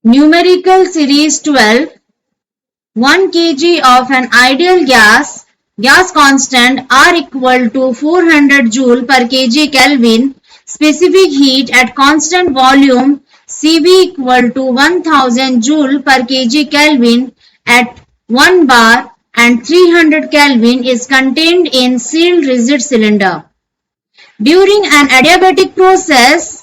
Numerical Series 12, 1 kg of an ideal gas constant R equal to 400 joule per kg Kelvin, specific heat at constant volume Cv equal to 1000 joule per kg Kelvin at 1 bar and 300 Kelvin is contained in sealed rigid cylinder. During an adiabatic process,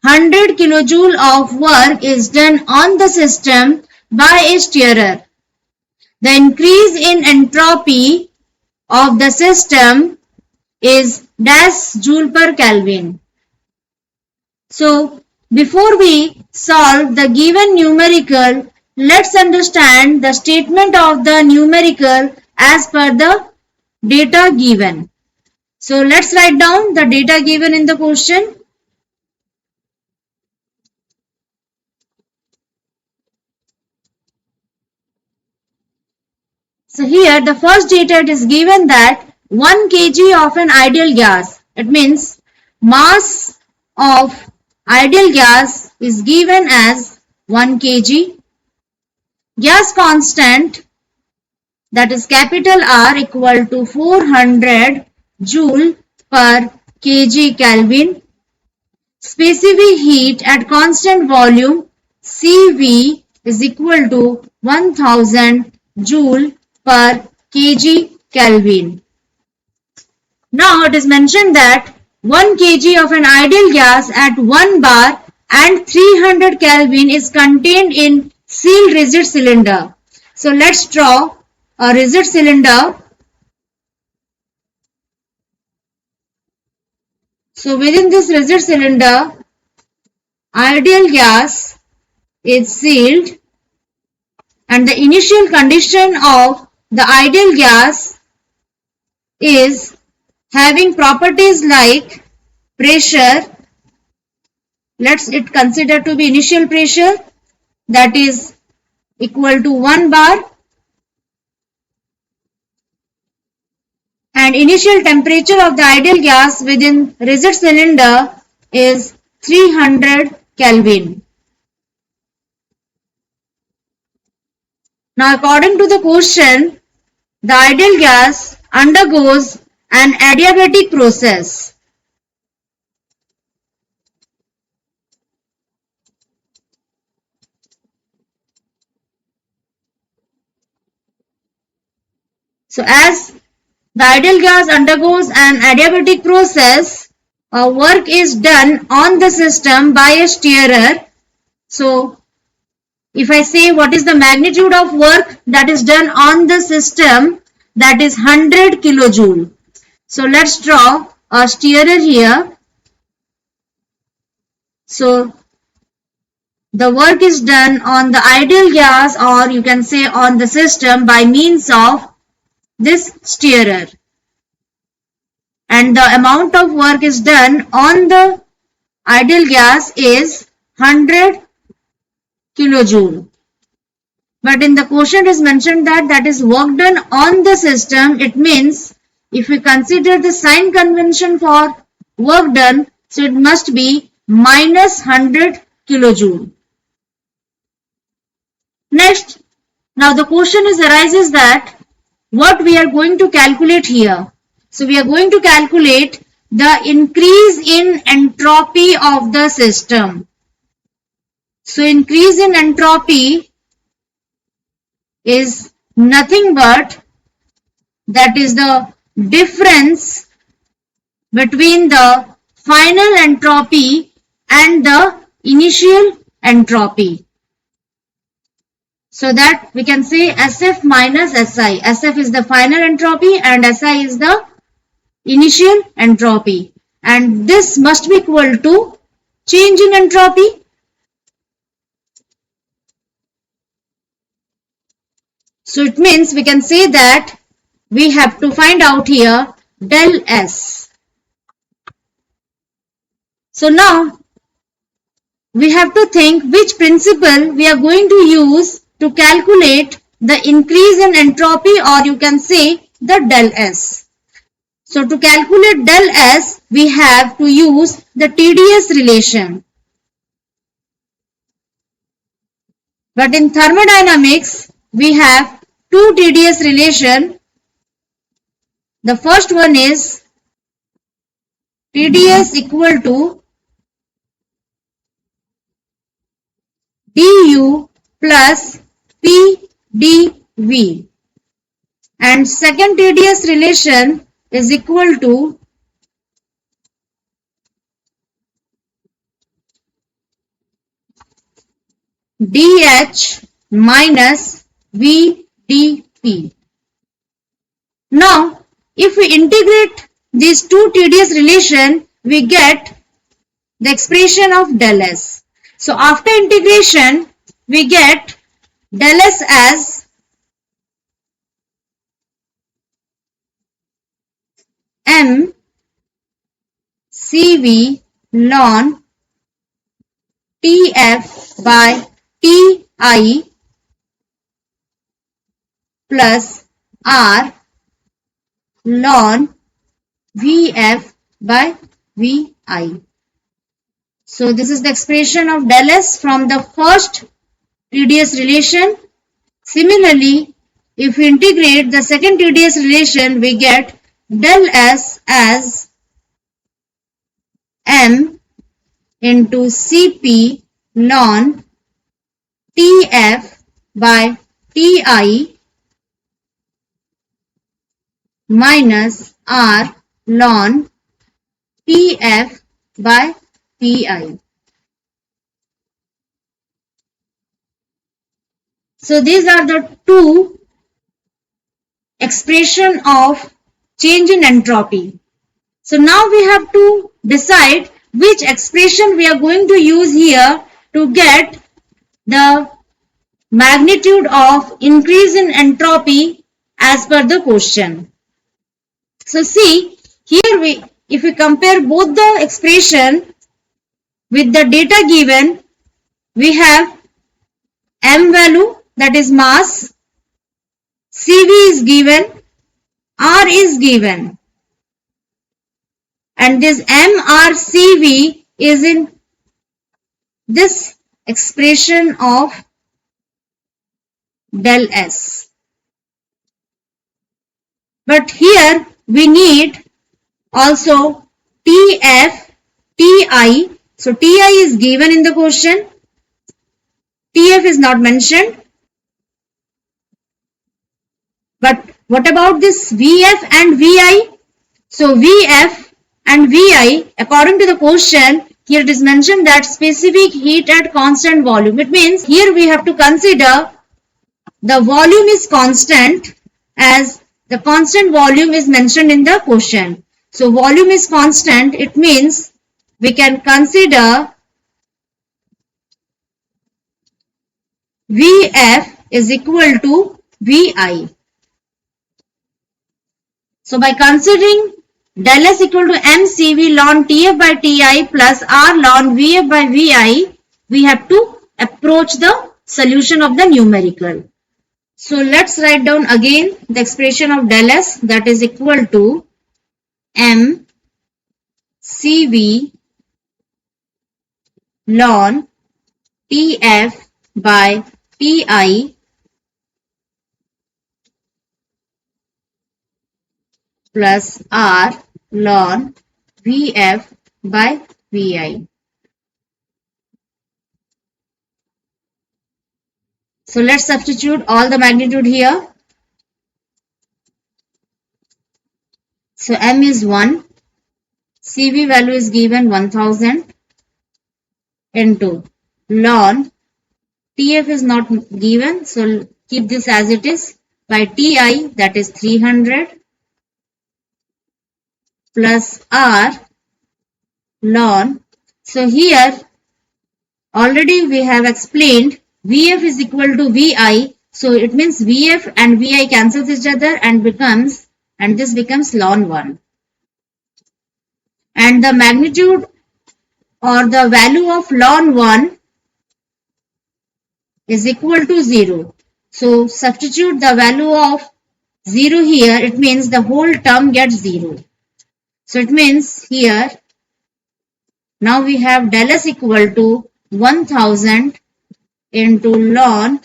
100 kJ of work is done on the system by a stirrer. The increase in entropy of the system is dash joule per Kelvin. So, before we solve the given numerical, let's understand the statement of the numerical as per the data given. So, let's write down the data given in the question. So here the first data it is given that 1 kg of an ideal gas. It means mass of ideal gas is given as 1 kg. Gas constant, that is capital R, equal to 400 joule per kg Kelvin. Specific heat at constant volume Cv is equal to 1000 joule per kg Kelvin. Now it is mentioned that 1 kg of an ideal gas at 1 bar and 300 Kelvin is contained in sealed rigid cylinder. So let's draw a rigid cylinder. So within this rigid cylinder, ideal gas is sealed, and the initial condition of the ideal gas is having properties like pressure. Let's it consider to be initial pressure, that is equal to 1 bar, and initial temperature of the ideal gas within rigid cylinder is 300 Kelvin. Now according to the question, the ideal gas undergoes an adiabatic process. So as the ideal gas undergoes an adiabatic process, work is done on the system by a stirrer. So if I say what is the magnitude of work that is done on the system, that is 100 kilojoule. So let's draw a stirrer here. So the work is done on the ideal gas, or you can say on the system, by means of this stirrer. And the amount of work is done on the ideal gas is 100 kilojoule. But in the question it is mentioned that that is work done on the system. It means if we consider the sign convention for work done, so it must be minus 100 kilojoule. Next, now the question arises that what we are going to calculate here. So we are going to calculate the increase in entropy of the system. So increase in entropy is nothing but that is the difference between the final entropy and the initial entropy. So that we can say SF minus SI. SF is the final entropy and SI is the initial entropy. And this must be equal to change in entropy. So it means we can say that we have to find out here del S. So now we have to think which principle we are going to use to calculate the increase in entropy, or you can say the del S. So to calculate del S, we have to use the TdS relation. But in thermodynamics, we have two TdS relation. The first one is TdS equal to du plus pdv, and second TdS relation is equal to dH minus vdp. Now, if we integrate these two TdS relation, we get the expression of del S. So, after integration, we get del S as m CV ln TF by TI plus R ln VF by VI. So this is the expression of del S from the first TdS relation. Similarly, if we integrate the second TdS relation, we get del S as m into Cp ln TF by TI minus R ln PF by PI. So these are the two expression of change in entropy. So now we have to decide which expression we are going to use here to get the magnitude of increase in entropy as per the question. So see, here if we compare both the expression with the data given, we have m value, that is mass, CV is given, R is given, and this MRCV is in this expression of del S. But here we need also TF, TI. So TI is given in the question. TF is not mentioned. But what about this VF and VI? So VF and VI, according to the question, here it is mentioned that specific heat at constant volume. It means here we have to consider the volume is constant, as the constant volume is mentioned in the question. So volume is constant, it means we can consider VF is equal to VI. So by considering del S equal to mCV ln TF by TI plus R ln VF by VI, we have to approach the solution of the numerical. So let's write down again the expression of del S, that is equal to m CV ln TF by TI plus R ln VF by VI. So let's substitute all the magnitude here. So m is 1, CV value is given 1000 into ln TF is not given, so keep this as it is, by TI, that is 300 plus R ln. So here already we have explained VF is equal to VI, so it means VF and VI cancels each other and this becomes ln 1. And the magnitude or the value of ln 1 is equal to 0. So substitute the value of 0 here, it means the whole term gets 0. So it means here, now we have del S equal to 1000 into ln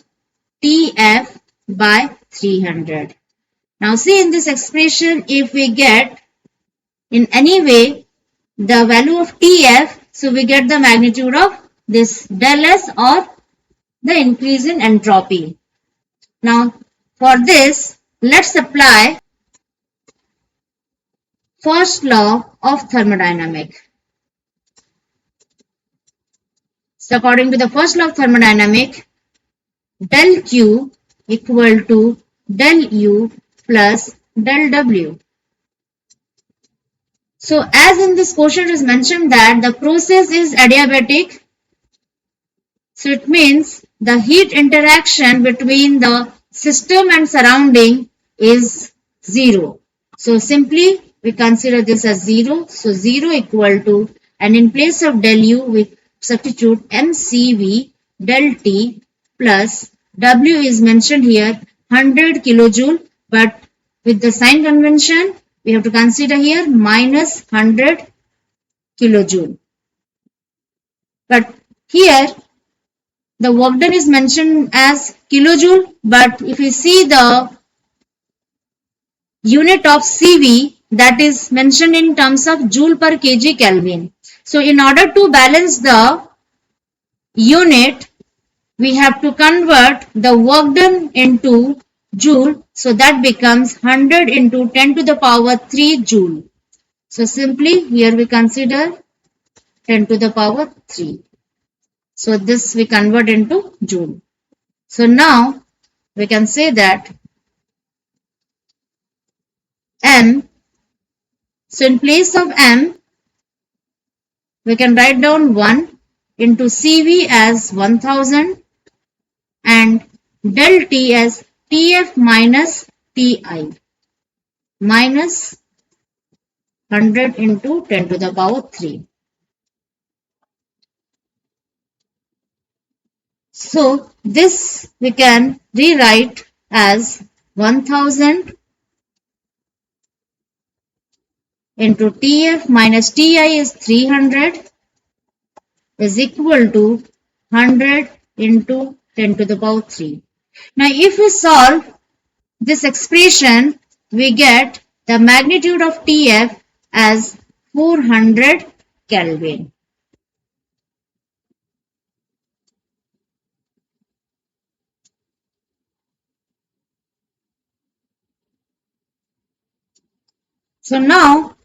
TF by 300. Now see in this expression, if we get in any way the value of TF, so we get the magnitude of this del S or the increase in entropy. Now for this, let's apply first law of thermodynamics. So according to the first law of thermodynamics, del Q equal to del U plus del W. So as in this question it is mentioned that the process is adiabatic. So it means the heat interaction between the system and surrounding is 0. So simply we consider this as 0. So 0 equal to, and in place of del U we substitute mCV del T plus W is mentioned here 100 kilojoule, but with the sign convention we have to consider here minus 100 kilojoule. But here the work done is mentioned as kilojoule, but if you see the unit of CV, that is mentioned in terms of joule per kg Kelvin. So in order to balance the unit, we have to convert the work done into joule. So that becomes 100 into 10 to the power 3 joule. So simply here we consider 10 to the power 3. So this we convert into joule. So now we can say that M, so in place of M, we can write down 1 into CV as 1000 and del T as TF minus TI minus 100 into 10 to the power 3. So this we can rewrite as 1000 into TF minus TI is 300 is equal to 100 into 10 to the power 3. Now if we solve this expression, we get the magnitude of TF as 400 Kelvin. So now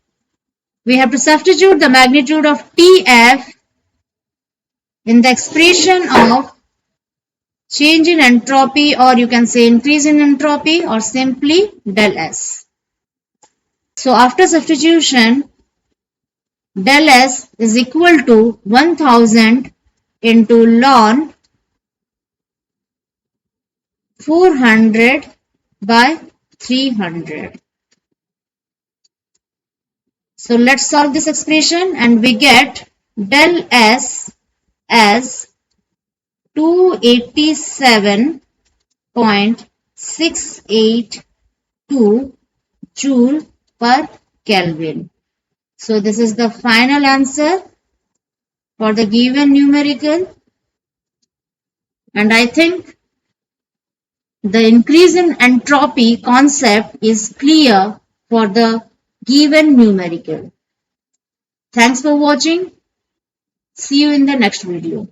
we have to substitute the magnitude of TF in the expression of change in entropy, or you can say increase in entropy, or simply del S. So after substitution, del S is equal to 1000 into ln 400 by 300. So let's solve this expression and we get del S as 287.682 joule per Kelvin. So this is the final answer for the given numerical, and I think the increase in entropy concept is clear for the given numerical. Thanks for watching. See you in the next video.